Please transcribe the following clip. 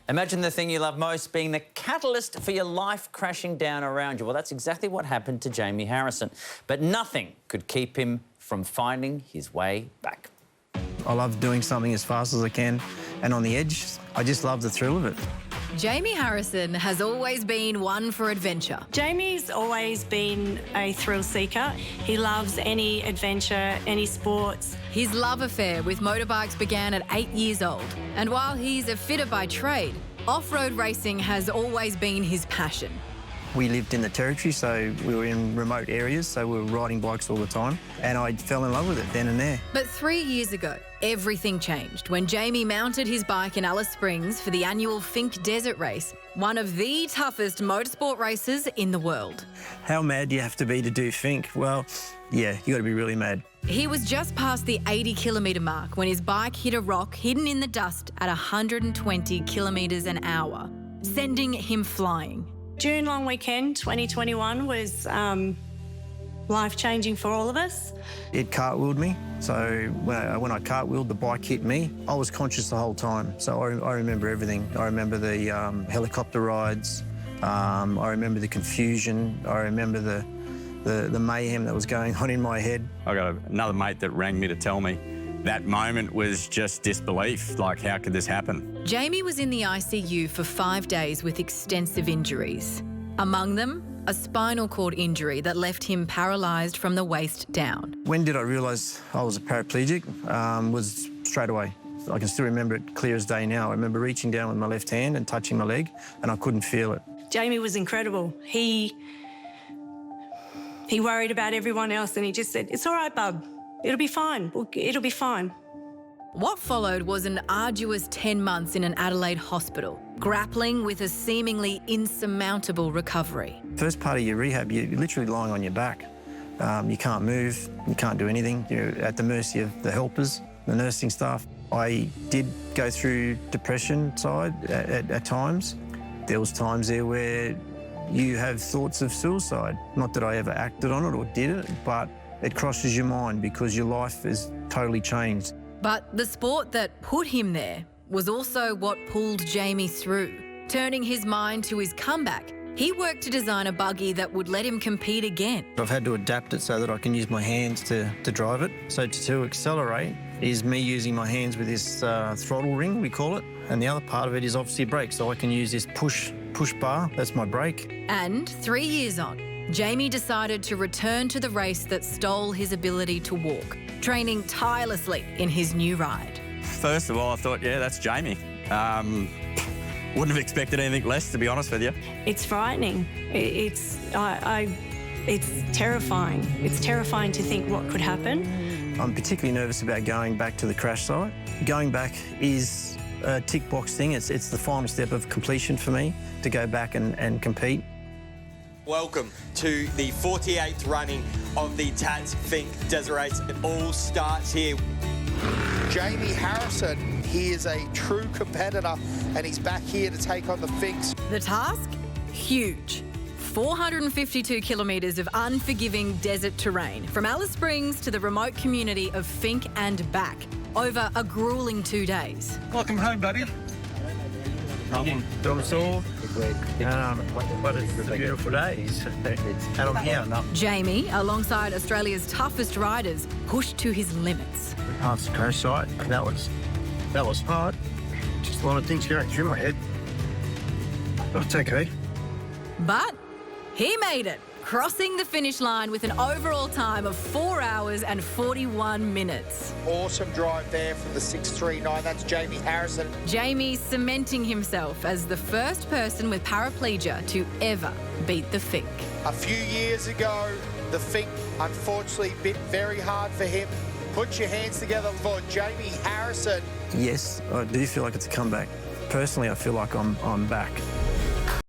Imagine the thing you love most being the catalyst for your life crashing down around you. Well, that's exactly what happened to Jamie Harrison. But nothing could keep him from finding his way back. I love doing something as fast as I can and on the edge. I just love the thrill of it. Jamie Harrison has always been one for adventure. Jamie's always been a thrill seeker. He loves any adventure, any sports. His love affair with motorbikes began at 8 years old. And while he's a fitter by trade, off-road racing has always been his passion. We lived in the territory, so we were in remote areas, so we were riding bikes all the time, and I fell in love with it then and there. But 3 years ago, everything changed when Jamie mounted his bike in Alice Springs for the annual Finke Desert Race, one of the toughest motorsport races in the world. How mad do you have to be to do Finke? Well, yeah, you got to be really mad. He was just past the 80-kilometre mark when his bike hit a rock hidden in the dust at 120 kilometres an hour, sending him flying. June long weekend 2021 was life-changing for all of us. It cartwheeled me, so when I cartwheeled, the bike hit me. I was conscious the whole time, so I remember everything. I remember the helicopter rides, I remember the confusion, I remember the mayhem that was going on in my head. I got another mate that rang me to tell me that moment was just disbelief, like how could this happen? Jamie was in the ICU for 5 days with extensive injuries. Among them, a spinal cord injury that left him paralysed from the waist down. When did I realise I was a paraplegic? Was straight away. I can still remember it clear as day now. I remember reaching down with my left hand and touching my leg, and I couldn't feel it. Jamie was incredible. He worried about everyone else and he just said, "It's all right, bub. It'll be fine. It'll be fine." What followed was an arduous 10 months in an Adelaide hospital, grappling with a seemingly insurmountable recovery. First part of your rehab, you're literally lying on your back. You can't move, you can't do anything. You're at the mercy of the helpers, the nursing staff. I did go through depression side at times. There was times there where you have thoughts of suicide. Not that I ever acted on it or did it, but it crosses your mind because your life is totally changed. But the sport that put him there was also what pulled Jamie through. Turning his mind to his comeback, he worked to design a buggy that would let him compete again. I've had to adapt it so that I can use my hands to drive it. So to accelerate is me using my hands with this throttle ring, we call it, and the other part of it is obviously a brake, so I can use this push bar, that's my brake. And 3 years on, Jamie decided to return to the race that stole his ability to walk, training tirelessly in his new ride. First of all, I thought, yeah, that's Jamie. Wouldn't have expected anything less, to be honest with you. It's frightening. It's terrifying. It's terrifying to think what could happen. I'm particularly nervous about going back to the crash site. Going back is a tick box thing. It's the final step of completion for me to go back and compete. Welcome to the 48th running of the Tats Finke Desert Race. It all starts here. Jamie Harrison, he is a true competitor and he's back here to take on the Finkes. The task? Huge. 452 kilometres of unforgiving desert terrain, from Alice Springs to the remote community of Finke and back, over a gruelling 2 days. Welcome home, buddy. What a beautiful day. And I'm here. Jamie, alongside Australia's toughest riders, pushed to his limits. We passed the crash site. That was hard. Just a lot of things going through my head. But it's okay. But he made it, crossing the finish line with an overall time of 4 hours and 41 minutes. Awesome drive there from the 639. That's Jamie Harrison. Jamie cementing himself as the first person with paraplegia to ever beat the Finke. A few years ago, the Finke unfortunately bit very hard for him. Put your hands together for Jamie Harrison. Yes, I do feel like it's a comeback. Personally, I feel like I'm back.